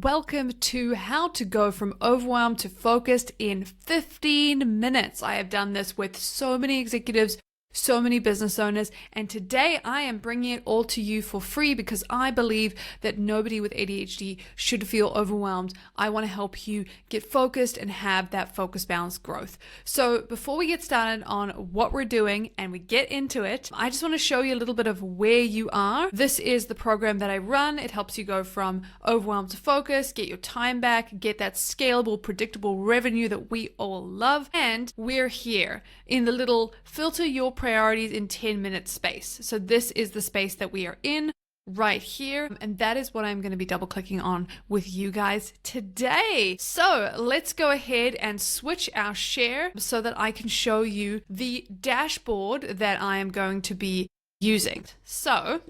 welcome to how to go from overwhelmed to focused in 15 minutes. I have done this with so many executives, so many business owners, and today I am bringing it all to you for free because I believe that nobody with ADHD should feel overwhelmed. I want to help you get focused and have that focus balance growth. So before we get started on what we're doing and we get into it, I just want to show you a little bit of where you are. This is the program that I run. It helps you go from overwhelmed to focus, get your time back, get that scalable, predictable revenue that we all love. And we're here in the little filter your priorities in 10 minute space. So this is the space that we are in right here. And that is what I'm going to be double clicking on with you guys today. So let's go ahead and switch our share so that I can show you the dashboard that I am going to be using. So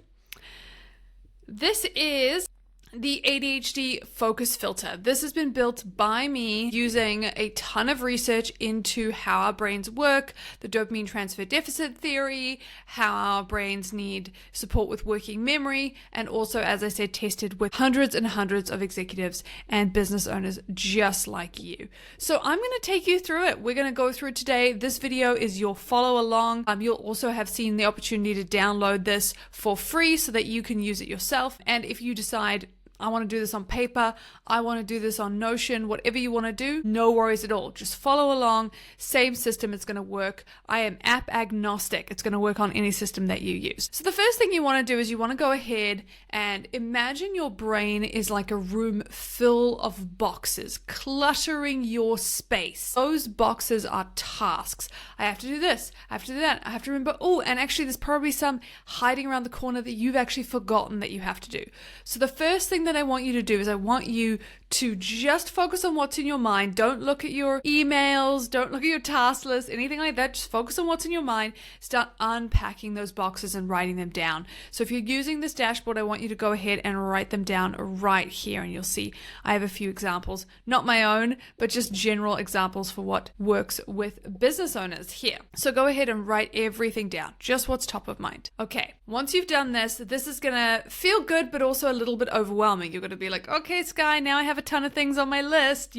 this is the ADHD Focus Filter. This has been built by me using a ton of research into how our brains work, the dopamine transfer deficit theory, how our brains need support with working memory, and also, as I said, tested with hundreds and hundreds of executives and business owners just like you. So I'm going to take you through it. We're going to go through it today. This video is your follow along. You'll also have seen the opportunity to download this for free so that you can use it yourself. And if you decide, I want to do this on paper, I want to do this on Notion, whatever you want to do, no worries at all. Just follow along, same system, it's going to work. I am app agnostic. It's going to work on any system that you use. So the first thing you want to do is you want to go ahead and imagine your brain is like a room full of boxes, cluttering your space. Those boxes are tasks. I have to do this, I have to do that, I have to remember, oh, and actually there's probably some hiding around the corner that you've actually forgotten that you have to do. So the first thing that I want you to do is I want you to just focus on what's in your mind. Don't look at your emails, don't look at your task list, anything like that. Just focus on what's in your mind. Start unpacking those boxes and writing them down. So if you're using this dashboard, I want you to go ahead and write them down right here, and you'll see I have a few examples, not my own, but just general examples for what works with business owners here. So go ahead and write everything down, just what's top of mind. Okay, once you've done this, this is gonna feel good, but also a little bit overwhelming. You're gonna be like, okay, Sky, now I have a ton of things on my list.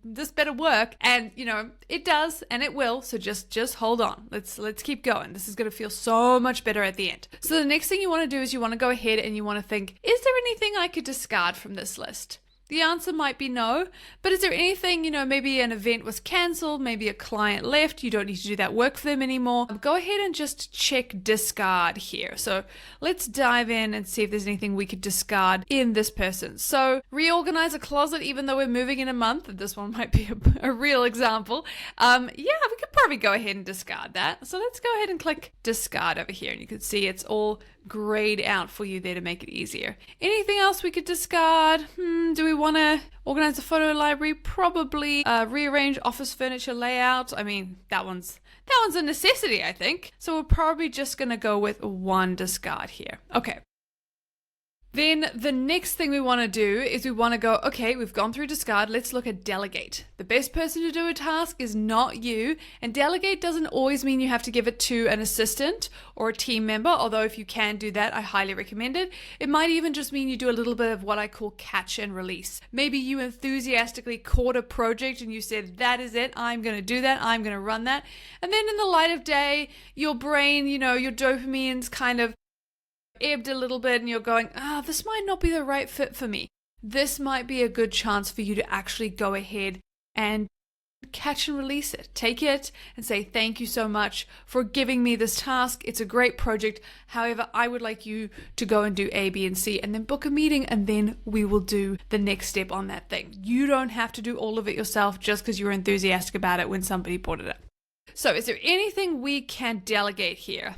This better work. And you know, it does, and it will. So just hold on. Let's keep going. This is going to feel so much better at the end. So the next thing you want to do is you want to go ahead and you want to think, is there anything I could discard from this list? The answer might be no, but is there anything, maybe an event was canceled, maybe a client left, you don't need to do that work for them anymore. Go ahead and just check discard here. So let's dive in and see if there's anything we could discard in this person. So reorganize a closet even though we're moving in a month. This one might be a real example. Yeah, we could probably go ahead and discard that. So let's go ahead and click discard over here, and you can see it's all grayed out for you there to make it easier. Anything else we could discard? Do we want to organize a photo library? Probably. Rearrange office furniture layout. I mean, that one's a necessity, I think. So we're probably just going to go with one discard here. Okay. Then the next thing we want to do is we want to go, okay, we've gone through discard, let's look at delegate. The best person to do a task is not you, and delegate doesn't always mean you have to give it to an assistant or a team member, although if you can do that, I highly recommend it. It might even just mean you do a little bit of what I call catch and release. Maybe you enthusiastically caught a project and you said, that is it, I'm going to do that, I'm going to run that. And then in the light of day, your brain, your dopamine's kind of ebbed a little bit and you're going, this might not be the right fit for me. This might be a good chance for you to actually go ahead and catch and release it. Take it and say, thank you so much for giving me this task. It's a great project. However, I would like you to go and do A, B, and C, and then book a meeting, and then we will do the next step on that thing. You don't have to do all of it yourself just because you're enthusiastic about it when somebody brought it up. So is there anything we can delegate here?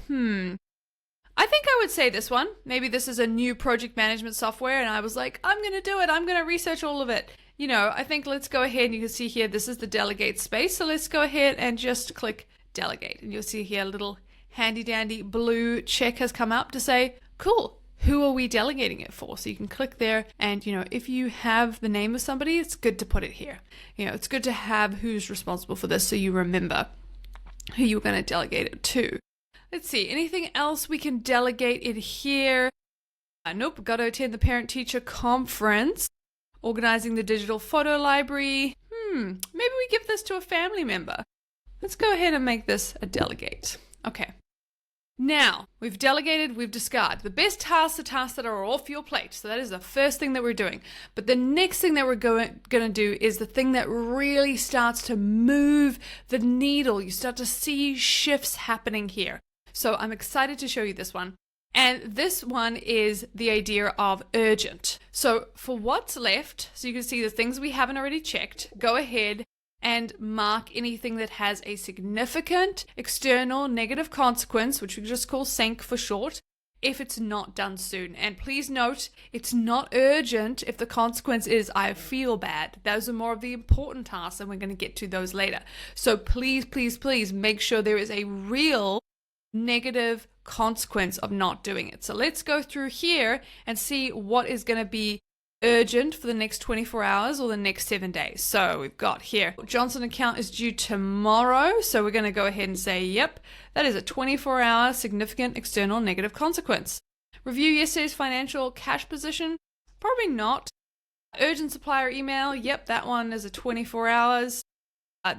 I think I would say this one. Maybe this is a new project management software and I was like, I'm going to do it. I'm going to research all of it. I think let's go ahead and you can see here, this is the delegate space. So let's go ahead and just click delegate. And you'll see here a little handy dandy blue check has come up to say, cool, who are we delegating it for? So you can click there and, if you have the name of somebody, it's good to put it here. It's good to have who's responsible for this so you remember who you're going to delegate it to. Let's see, anything else we can delegate in here? Nope, got to attend the parent-teacher conference. organizing the digital photo library. Maybe we give this to a family member. Let's go ahead and make this a delegate. Okay. Now, we've delegated, we've discarded. The best tasks are tasks that are off your plate. So that is the first thing that we're doing. But the next thing that we're going to do is the thing that really starts to move the needle. You start to see shifts happening here. So I'm excited to show you this one. And this one is the idea of urgent. So for what's left, so you can see the things we haven't already checked, go ahead and mark anything that has a significant external negative consequence, which we just call SINK for short, if it's not done soon. And please note, it's not urgent if the consequence is I feel bad. Those are more of the important tasks, and we're going to get to those later. So please, please, please make sure there is a real negative consequence of not doing it. So let's go through here and see what is going to be urgent for the next 24 hours or the next 7 days. So we've got here, Johnson account is due tomorrow. So we're going to go ahead and say, yep, that is a 24-hour significant external negative consequence. Review yesterday's financial cash position. Probably not. Urgent supplier email. Yep, that one is a 24 hours.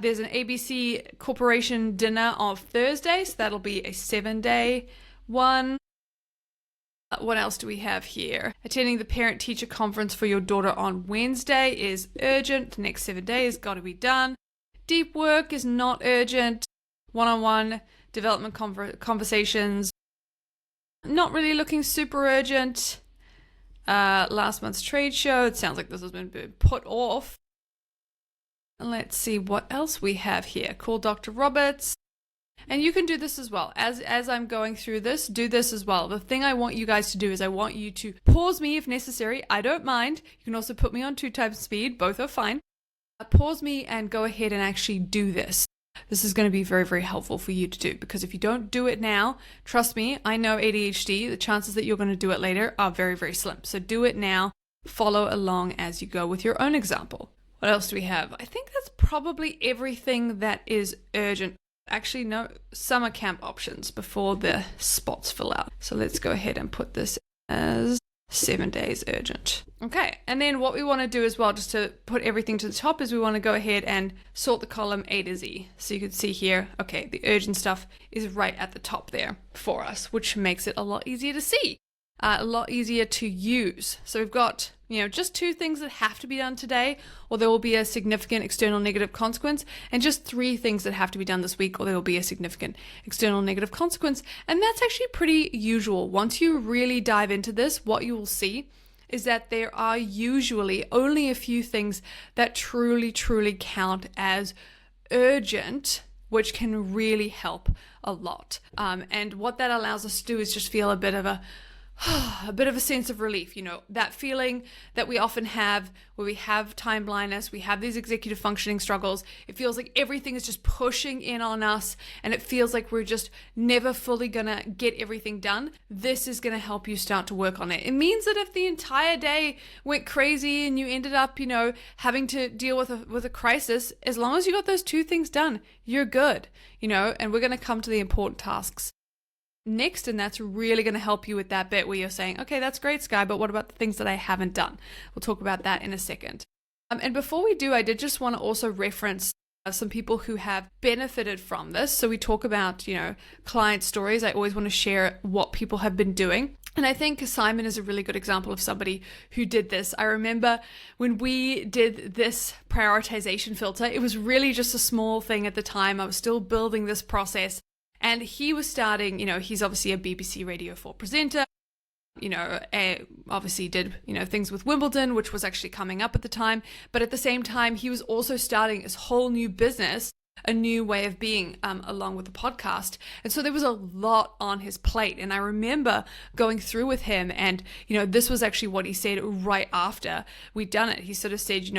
There's an ABC Corporation dinner on Thursday. So that'll be a 7-day one. What else do we have here? Attending the parent-teacher conference for your daughter on Wednesday is urgent. The next 7 days got to be done. Deep work is not urgent. One-on-one development conversations, not really looking super urgent. Last month's trade show, it sounds like this has been put off. Let's see what else we have here. Call Dr. Roberts. And you can do this as well. As I'm going through this, do this as well. The thing I want you guys to do is I want you to pause me if necessary. I don't mind. You can also put me on 2 times speed. Both are fine. Pause me and go ahead and actually do this. This is going to be very, very helpful for you to do, because if you don't do it now, trust me, I know ADHD, the chances that you're going to do it later are very, very slim. So do it now. Follow along as you go with your own example. What else do we have? I think that's probably everything that is urgent. Actually, no, summer camp options before the spots fill out. So let's go ahead and put this as 7 days urgent. Okay, and then what we want to do as well, just to put everything to the top, is we want to go ahead and sort the column A to Z. So you can see here, okay, the urgent stuff is right at the top there for us, which makes it a lot easier to see, a lot easier to use. So we've got, just 2 things that have to be done today, or there will be a significant external negative consequence, and just 3 things that have to be done this week, or there will be a significant external negative consequence. And that's actually pretty usual. Once you really dive into this, what you will see is that there are usually only a few things that truly, truly count as urgent, which can really help a lot. And what that allows us to do is just feel a bit of a sense of relief, that feeling that we often have where we have time blindness, we have these executive functioning struggles. It feels like everything is just pushing in on us, and it feels like we're just never fully gonna get everything done. This is gonna help you start to work on it. It means that if the entire day went crazy and you ended up, having to deal with a crisis, as long as you got those 2 things done, you're good, and we're gonna come to the important tasks next, and that's really going to help you with that bit where you're saying, okay, that's great, Sky, but what about the things that I haven't done? We'll talk about that in a second. And before we do, I did just want to also reference some people who have benefited from this. So we talk about, client stories. I always want to share what people have been doing. And I think Simon is a really good example of somebody who did this. I remember when we did this prioritization filter, it was really just a small thing at the time. I was still building this process. And he was starting, he's obviously a BBC Radio 4 presenter, obviously did, things with Wimbledon, which was actually coming up at the time. But at the same time, he was also starting his whole new business, a new way of being, along with the podcast. And so there was a lot on his plate. And I remember going through with him, and, this was actually what he said right after we'd done it. He sort of said,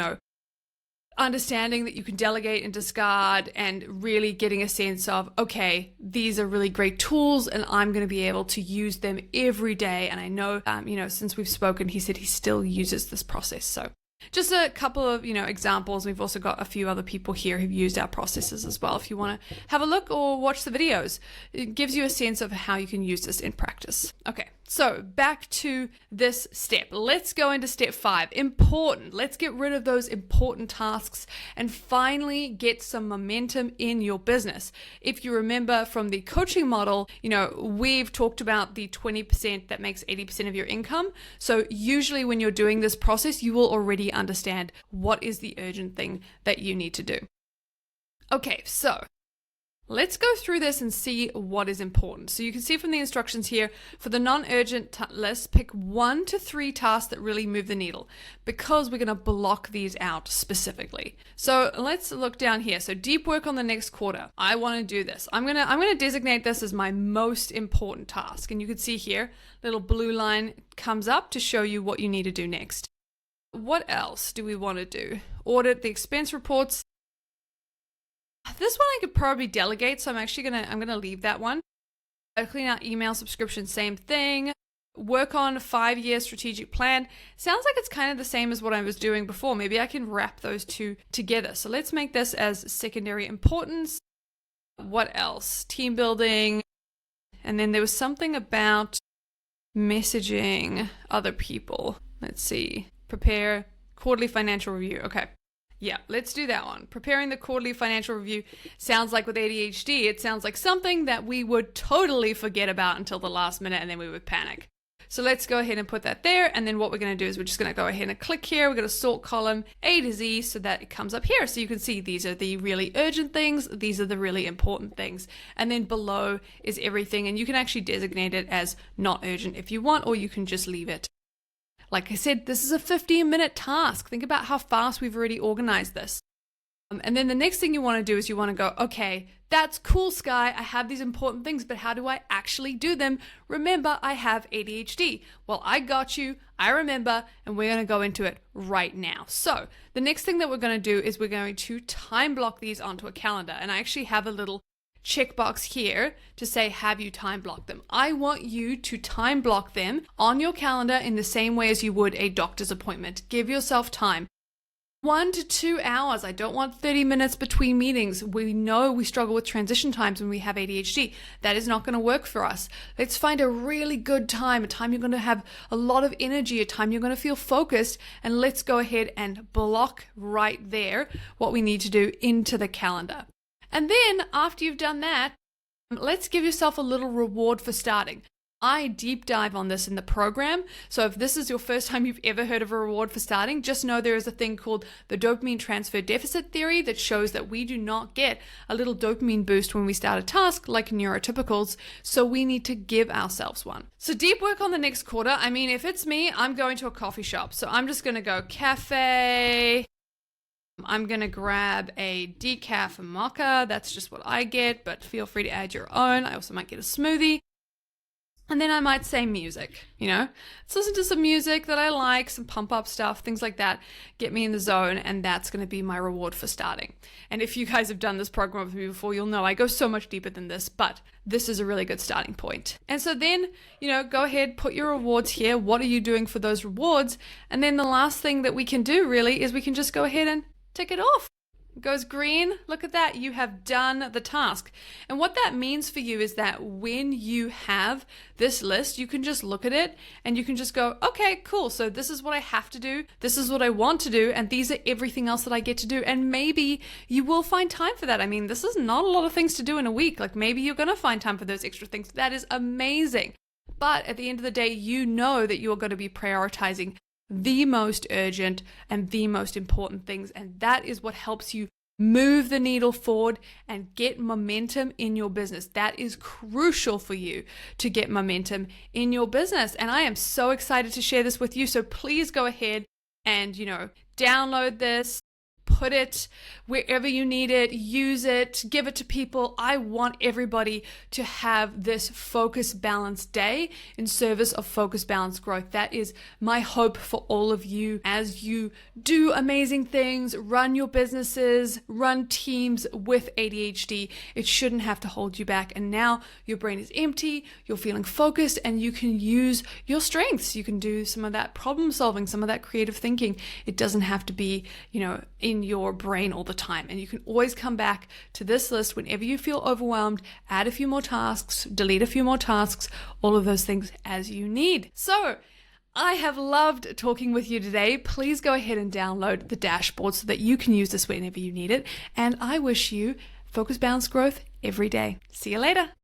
understanding that you can delegate and discard, and really getting a sense of, okay, these are really great tools and I'm going to be able to use them every day. And I know, since we've spoken, he said he still uses this process. So just a couple of, examples. We've also got a few other people here who've used our processes as well. If you want to have a look or watch the videos, it gives you a sense of how you can use this in practice. Okay, So back to this step. Let's go into step 5. Important. Let's get rid of those important tasks and finally get some momentum in your business. If you remember from the coaching model, we've talked about the 20% that makes 80% of your income. So usually when you're doing this process, you will already understand what is the urgent thing that you need to do. Okay, so let's go through this and see what is important. So you can see from the instructions here, for the non-urgent list, pick 1 to 3 tasks that really move the needle, because we're going to block these out specifically. So let's look down here. So deep work on the next quarter. I want to do this. I'm going to designate this as my most important task. And you can see here, little blue line comes up to show you what you need to do next. What else do we want to do? Audit the expense reports. This one I could probably delegate, so I'm gonna leave that one. Clean out email subscription, same thing. Work on 5-year strategic plan. Sounds like it's kind of the same as what I was doing before. Maybe I can wrap those two together. So let's make this as secondary importance. What else? Team building. And then there was something about messaging other people. Let's see. Prepare quarterly financial review. Okay. Yeah, let's do that one. Preparing the quarterly financial review sounds like, with ADHD, it sounds like something that we would totally forget about until the last minute, and then we would panic. So let's go ahead and put that there. And then what we're going to do is we're just going to go ahead and click here. We're going to sort column A to Z so that it comes up here. So you can see these are the really urgent things. These are the really important things. And then below is everything. And you can actually designate it as not urgent if you want, or you can just leave it. Like I said, this is a 15-minute task. Think about how fast we've already organized this. And then the next thing you want to do is you want to go, okay, that's cool, Sky. I have these important things, but how do I actually do them? Remember, I have ADHD. Well, I got you. I remember, and we're going to go into it right now. So the next thing that we're going to do is we're going to time block these onto a calendar. And I actually have a little checkbox here to say, have you time blocked them? I want you to time block them on your calendar in the same way as you would a doctor's appointment. Give yourself time. 1 to 2 hours. I don't want 30 minutes between meetings. We know we struggle with transition times when we have ADHD. That is not going to work for us. Let's find a really good time, a time you're going to have a lot of energy, a time you're going to feel focused, and let's go ahead and block right there what we need to do into the calendar. And then after you've done that, let's give yourself a little reward for starting. I deep dive on this in the program. So if this is your first time you've ever heard of a reward for starting, just know there is a thing called the dopamine transfer deficit theory that shows that we do not get a little dopamine boost when we start a task like neurotypicals. So we need to give ourselves one. So deep work on the next quarter. I mean, if it's me, I'm going to a coffee shop. So I'm just going to go cafe. I'm going to grab a decaf mocha. That's just what I get, but feel free to add your own. I also might get a smoothie. And then I might say music, let's listen to some music that I like, some pump up stuff, things like that, get me in the zone. And that's going to be my reward for starting. And if you guys have done this program with me before, you'll know I go so much deeper than this, but this is a really good starting point. And so then, go ahead, put your rewards here. What are you doing for those rewards? And then the last thing that we can do really is we can just go ahead and tick it off. It goes green. Look at that. You have done the task. And what that means for you is that when you have this list, you can just look at it and you can just go, okay, cool. So this is what I have to do. This is what I want to do. And these are everything else that I get to do. And maybe you will find time for that. I mean, this is not a lot of things to do in a week. Like maybe you're going to find time for those extra things. That is amazing. But at the end of the day, you know that you're going to be prioritizing the most urgent and the most important things. And that is what helps you move the needle forward and get momentum in your business. That is crucial for you to get momentum in your business. And I am so excited to share this with you. So please go ahead and, download this. Put it wherever you need it, use it, give it to people. I want everybody to have this focus balanced day in service of focus balanced growth. That is my hope for all of you as you do amazing things, run your businesses, run teams with ADHD. It shouldn't have to hold you back. And now your brain is empty, you're feeling focused, and you can use your strengths. You can do some of that problem solving, some of that creative thinking. It doesn't have to be, in in your brain all the time. And you can always come back to this list whenever you feel overwhelmed, add a few more tasks, delete a few more tasks, all of those things as you need. So I have loved talking with you today. Please go ahead and download the dashboard so that you can use this whenever you need it. And I wish you focus, balance, growth every day. See you later.